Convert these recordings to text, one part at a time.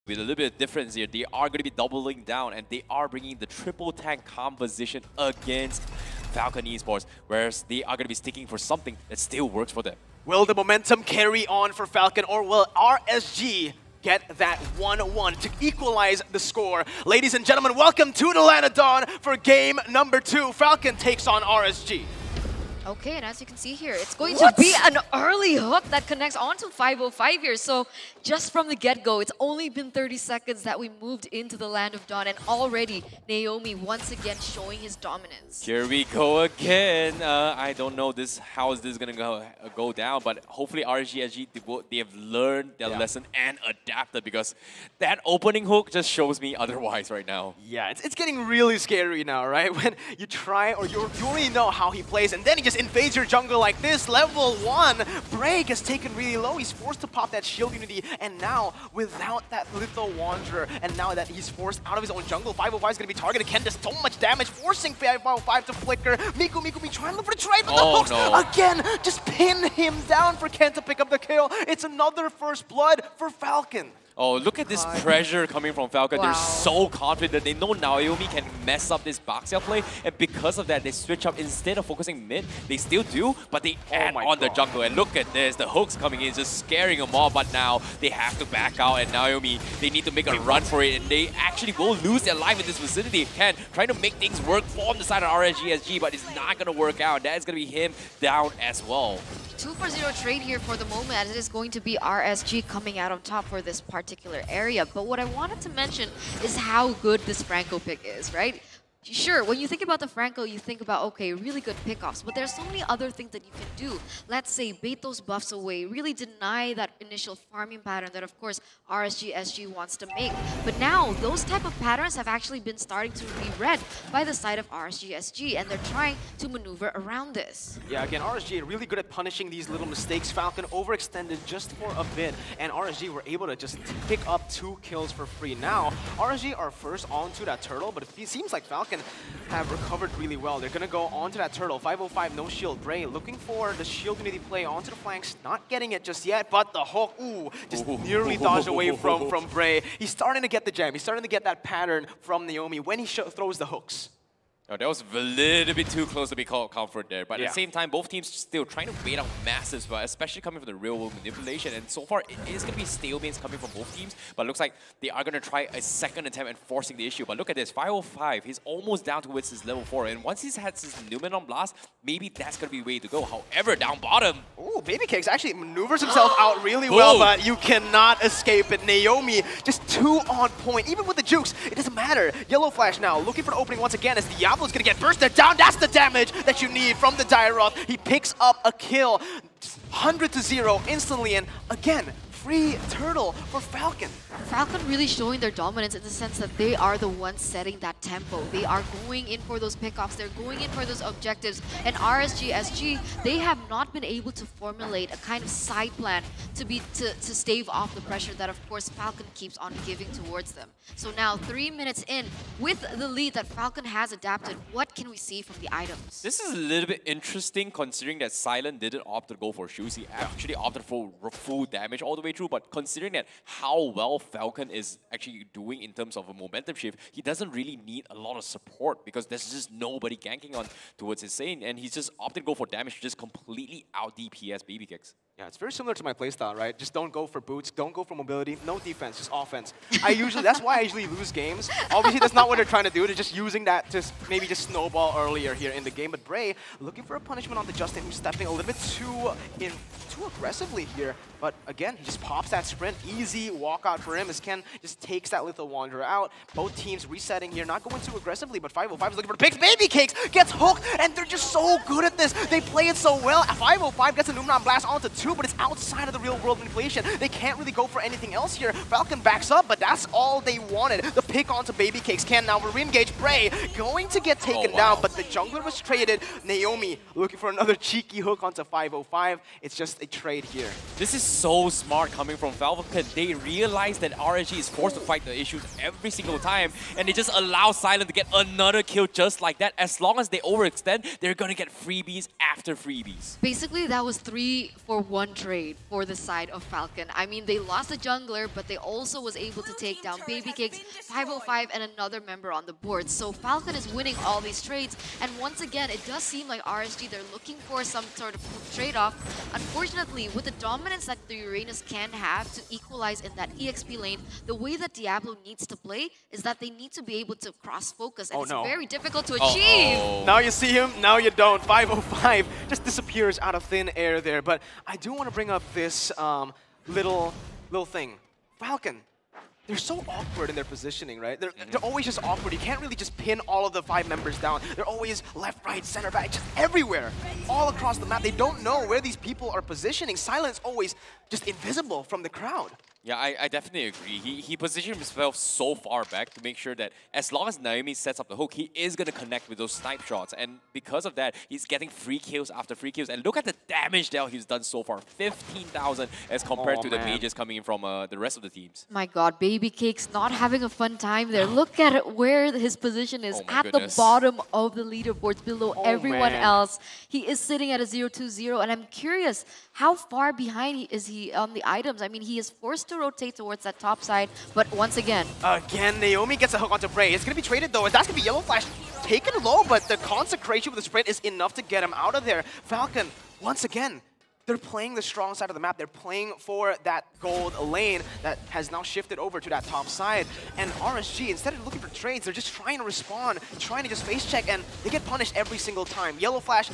With a little bit of difference here, they are going to be doubling down and they are bringing the triple tank composition against FALCON Esports, whereas they are going to be sticking for something that still works for them. Will the momentum carry on for FALCON, or will RSG get that 1-1 to equalize the score? Ladies and gentlemen, welcome to the Land of Dawn for game number 2. FALCON takes on RSG. Okay, and as you can see here, it's going to be an early hook that connects onto 505 here. So just from the get-go, it's only been 30 seconds that we moved into the Land of Dawn, and already Naomi once again showing his dominance. Here we go again. I don't know how is this going to go down, but hopefully RSG, they have learned their lesson and adapted, because that opening hook just shows me otherwise right now. Yeah, it's getting really scary now, right? When you try, or you already know how he plays, and then he just invades your jungle like this. Level 1, Bray gets taken really low. He's forced to pop that shield unity, and now without that Lethal Wanderer, and now that he's forced out of his own jungle, 505 is going to be targeted. Ken does so much damage, forcing 505 to flicker. Miku be trying to look for the trade, but the hooks again just pin him down for Ken to pick up the kill. It's another first blood for FALCON. Oh, look at this pressure coming from FALCON. Wow. They're so confident. They know Naomi can mess up this Baxia play, and because of that, they switch up. Instead of focusing mid, they still do, but they add on the jungle. And look at this, the hooks coming in, just scaring them off, but now they have to back out, and Naomi, they need to make a run for it, and they actually will lose their life in this vicinity. Ken trying to make things work from the side of RSG, but it's not going to work out. That is going to be him down as well. 2-for-0 trade here for the moment, as it is going to be RSG coming out on top for this particular area. But what I wanted to mention is how good this Franco pick is, right? Sure, when you think about the Franco, you think about, okay, really good pickoffs, but there's so many other things that you can do. Let's say bait those buffs away, really deny that initial farming pattern that, of course, RSG wants to make. But now, those type of patterns have actually been starting to be read by the side of RSG, and they're trying to maneuver around this. Yeah, again, RSG really good at punishing these little mistakes. FALCON overextended just for a bit, and RSG were able to just pick up 2 kills for free. Now, RSG are first onto that turtle, but it seems like FALCON have recovered really well. They're going to go onto that turtle. 505, no shield. Bray looking for the shield unity play onto the flanks. Not getting it just yet, but the hook, just nearly dodged away from Bray. He's starting to get the jam. He's starting to get that pattern from Naomi when he throws the hooks. Oh, that was a little bit too close to be called comfort there. But at the same time, both teams still trying to bait out massives, but especially coming from the real-world manipulation. And so far, it is going to be stalemates coming from both teams. But it looks like they are going to try a second attempt at forcing the issue. But look at this, 505, he's almost down towards his level 4. And once he's had his Numenon Blast, maybe that's going to be the way to go. However, down bottom... Ooh, Babycakes actually maneuvers himself out really well, but you cannot escape it. Naomi just 2 on point. Even with the jukes, it doesn't matter. Yellow Flash now, looking for the opening once again as Diablo is going to get bursted down. That's the damage that you need from the Dairoth. He picks up a kill, 100-0 instantly, and again, free turtle for FALCON. FALCON really showing their dominance in the sense that they are the ones setting that tempo. They are going in for those pickoffs. They're going in for those objectives. And RSG, they have not been able to formulate a kind of side plan to stave off the pressure that, of course, FALCON keeps on giving towards them. So now, 3 minutes in, with the lead that FALCON has adapted, what can we see from the items? This is a little bit interesting considering that Silent didn't opt to go for shoes. He actually opted for full damage all the way through, but considering that how well FALCON is actually doing in terms of a momentum shift, he doesn't really need a lot of support because there's just nobody ganking on towards his lane, and he's just opted to go for damage to just completely out DPS Babykicks. Yeah, it's very similar to my playstyle, right? Just don't go for boots, don't go for mobility, no defense, just offense. That's why I usually lose games. Obviously, that's not what they're trying to do. They're just using that to maybe just snowball earlier here in the game. But Bray looking for a punishment on the Justin, who's stepping a little bit too aggressively here. But again, he just pops that sprint. Easy walkout for him as Ken just takes that Lethal Wanderer out. Both teams resetting here, not going too aggressively, but 505 is looking for the picks. Babycakes gets hooked, and they're just so good at this. They play it so well. 505 gets a Numenon Blast onto 2, but it's outside of the real-world manipulation. They can't really go for anything else here. FALCON backs up, but that's all they wanted. The pick onto Babycakes. Ken now will re-engage. Bray going to get taken down, but the jungler was traded. Naomi looking for another cheeky hook onto 505. It's just a trade here. This is so smart coming from FALCON. They realize that RSG is forced to fight the issues every single time, and they just allow Silent to get another kill just like that. As long as they overextend, they're gonna get freebies after freebies. Basically, that was 3 for 1 one trade for the side of Falcon. I mean, they lost a jungler, but they also was able to take down Baby Cakes, 505, and another member on the board. So Falcon is winning all these trades, and once again, it does seem like RSG, they're looking for some sort of trade-off. Unfortunately, with the dominance that the Uranus can have to equalize in that EXP lane, the way that Diablo needs to play is that they need to be able to cross-focus, and it's very difficult to achieve. Now you see him, now you don't. 505 just disappears out of thin air there. But I do want to bring up this little thing. Falcon, they're so awkward in their positioning, right? They're always just awkward. You can't really just pin all of the 5 members down. They're always left, right, center, back, just everywhere, all across the map. They don't know where these people are positioning. Silent's always just invisible from the crowd. Yeah, I definitely agree. He positioned himself so far back to make sure that as long as Naomi sets up the hook, he is going to connect with those snipe shots. And because of that, he's getting free kills after free kills. And look at the damage that he's done so far. 15,000 as compared to the mages coming in from the rest of the teams. My God, Baby Cake's not having a fun time there. Look at it, where his position is at the bottom of the leaderboards below everyone else. He is sitting at a 0-2-0, and I'm curious, how far behind is he on the items? I mean, he is forced to rotate towards that top side, but once again... Naomi gets a hook onto Bray. It's going to be traded though. That's going to be Yellow Flash taken low, but the consecration with the sprint is enough to get him out of there. Falcon, once again, they're playing the strong side of the map. They're playing for that gold lane that has now shifted over to that top side. And RSG, instead of looking for trades, they're just trying to respond, trying to just face check, and they get punished every single time. Yellow Flash,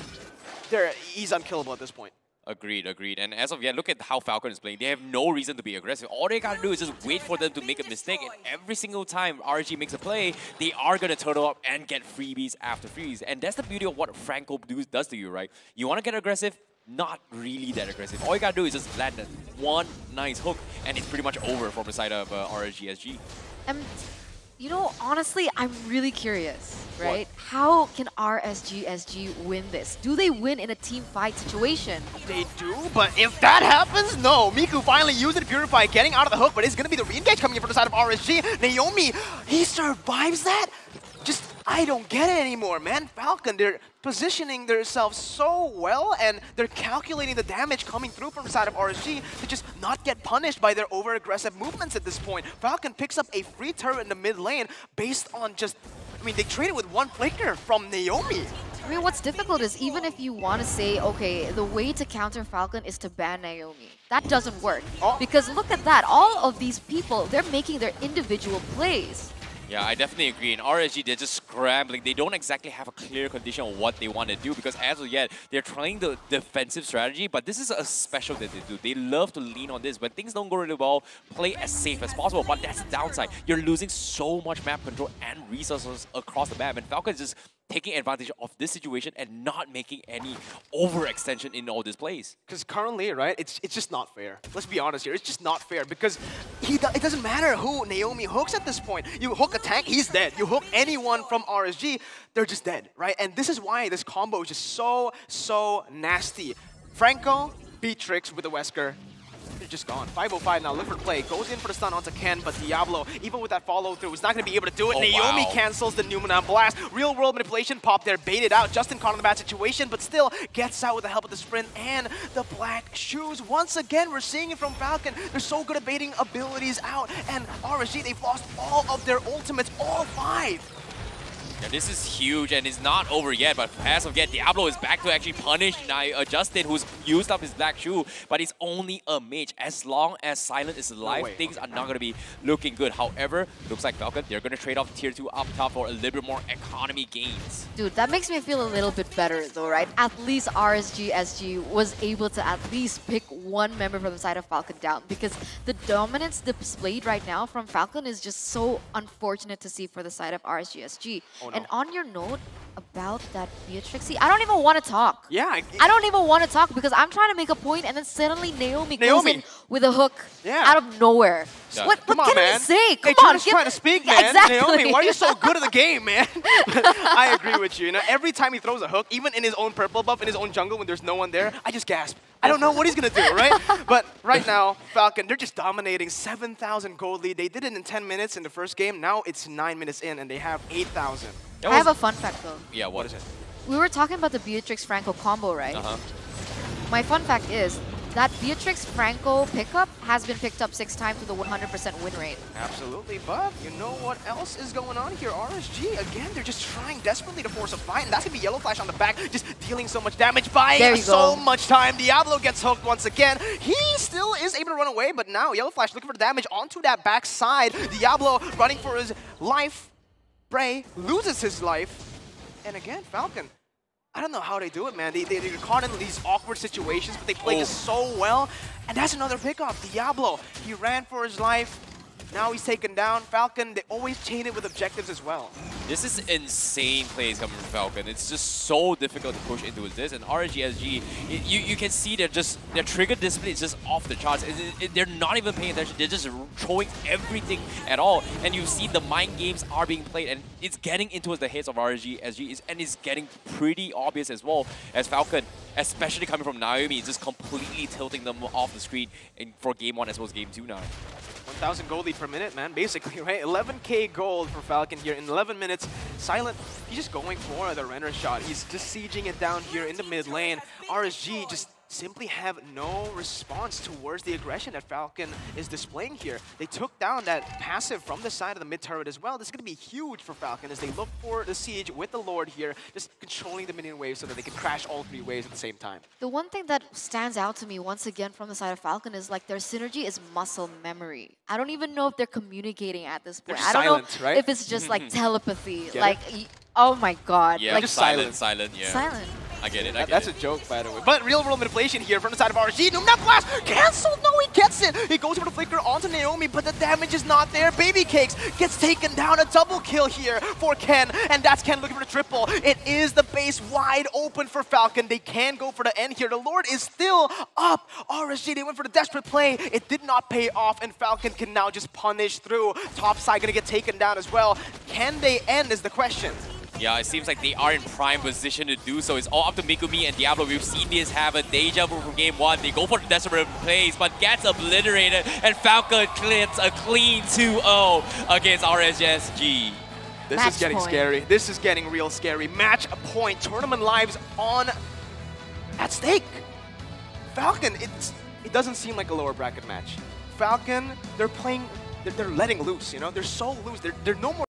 he's unkillable at this point. Agreed. And as of yet, look at how Falcon is playing. They have no reason to be aggressive. All they gotta do is just wait for them to make a mistake. And every single time RSG makes a play, they are gonna turtle up and get freebies after freebies. And that's the beauty of what Franco does to you, right? You wanna get aggressive? Not really that aggressive. All you gotta do is just land that one nice hook, and it's pretty much over from the side of RSG. You know, honestly, I'm really curious, right? How can RSG win this? Do they win in a team fight situation? They do, but if that happens, no. Miku finally used it to Purify, getting out of the hook, but it's going to be the re-engage coming in from the side of RSG. Naomi, he survives that? I don't get it anymore, man. Falcon, they're positioning themselves so well, and they're calculating the damage coming through from the side of RSG to just not get punished by their over-aggressive movements at this point. Falcon picks up a free turret in the mid lane based on just... I mean, they traded with one flicker from Naomi. I mean, what's difficult is even if you want to say, okay, the way to counter Falcon is to ban Naomi. That doesn't work. Because look at that. All of these people, they're making their individual plays. Yeah, I definitely agree. In RSG, they're just scrambling. They don't exactly have a clear condition of what they want to do because as of yet, they're trying the defensive strategy, but this is a special that they do. They love to lean on this. When things don't go really well, play as safe as possible, but that's the downside. You're losing so much map control and resources across the map, and Falcon is just taking advantage of this situation and not making any overextension in all these plays. Because currently, right, it's just not fair. Let's be honest here, it's just not fair because it doesn't matter who Naomi hooks at this point. You hook a tank, he's dead. You hook anyone from RSG, they're just dead, right? And this is why this combo is just so nasty. Franco, Beatrix with the Wesker, they're just gone. 505 now, look for play. Goes in for the stun onto Ken, but Diablo, even with that follow-through, is not going to be able to do it. Naomi cancels the Numenor Blast. Real-world manipulation pop there, baited out. Justin caught in the bad situation, but still gets out with the help of the sprint and the black shoes. Once again, we're seeing it from Falcon. They're so good at baiting abilities out, and RSG, they've lost all of their ultimates, all 5. Yeah, this is huge, and it's not over yet, but as of yet, Diablo is back to actually punish Justin, who's used up his black shoe, but he's only a mage. As long as Silent is alive, things are not going to be looking good. However, looks like Falcon, they're going to trade off tier 2 up top for a little bit more economy gains. Dude, that makes me feel a little bit better though, right? At least RSG was able to at least pick one member from the side of Falcon down, because the dominance displayed right now from Falcon is just so unfortunate to see for the side of RSG. And on your note about that Beatrix, I don't even want to talk. Yeah. I don't even want to talk because I'm trying to make a point and then suddenly Naomi goes in with a hook out of nowhere. Yeah. What can I say? Come on, on. Just trying to speak, man. Exactly. Naomi, why are you so good at the game, man? I agree with you. You know, every time he throws a hook, even in his own purple buff, in his own jungle when there's no one there, I just gasp. I don't know what he's going to do, right? But right now, Falcon, they're just dominating. 7,000 gold lead. They did it in 10 minutes in the first game. Now it's 9 minutes in, and they have 8,000. I have a fun fact, though. Yeah, what is it? We were talking about the Beatrix Franco combo, right? My fun fact is, that Beatrix Franco pickup has been picked up 6 times with a 100% win rate. Absolutely, but you know what else is going on here? RSG, again, they're just trying desperately to force a fight, and that's going to be Yellow Flash on the back, just dealing so much damage, buying so much time. Diablo gets hooked once again. He still is able to run away, but now Yellow Flash looking for the damage onto that backside. Diablo running for his life. Bray loses his life. And again, Falcon, I don't know how they do it, man. They're caught in these awkward situations, but they play this so well. And that's another pickup. Diablo, he ran for his life. Now he's taken down. Falcon, they always chain it with objectives as well. This is insane plays coming from Falcon. It's just so difficult to push into this. And RSG, you can see their trigger discipline is just off the charts. They're not even paying attention. They're just throwing everything at all. And you see the mind games are being played, and it's getting into the heads of RSG, and it's getting pretty obvious as well, as Falcon, especially coming from Naomi, is just completely tilting them off the screen for Game 1 as well as Game 2 now. 1,000 gold lead per minute, man, basically, right? 11k gold for Falcon here in 11 minutes. Silent, he's just going for the render shot. He's just sieging it down here in the mid lane. RSG just simply have no response towards the aggression that Falcon is displaying here. They took down that passive from the side of the mid turret as well. This is going to be huge for Falcon as they look for the siege with the Lord here, just controlling the minion waves so that they can crash all 3 waves at the same time. The one thing that stands out to me once again from the side of Falcon is like their synergy is muscle memory. I don't even know if they're communicating at this point. They're silent, I don't know right? if it's just like telepathy. Get like, oh my god. Yeah, like, just silent, yeah. Silent. I get it, That's a joke, by the way. But real-world manipulation here from the side of RSG. Numnat Blast cancelled! No, he gets it! He goes for the flicker onto Naomi, but the damage is not there. Baby Cakes gets taken down. A double kill here for Ken, and that's Ken looking for the triple. It is the base wide open for Falcon. They can go for the end here. The Lord is still up. RSG, they went for the desperate play. It did not pay off, and Falcon can now just punish through. Top side gonna get taken down as well. Can they end is the question. Yeah, it seems like they are in prime position to do so. It's all up to Megumi and Diablo. We've seen this have a deja vu from Game 1. They go for the desperate plays, but gets obliterated, and Falcon clips a clean 2-0 against RSG. This is getting scary. This is getting real scary. Match a point. Tournament lives at stake. Falcon, it doesn't seem like a lower bracket match. Falcon, they're letting loose, you know? They're so loose. They're no more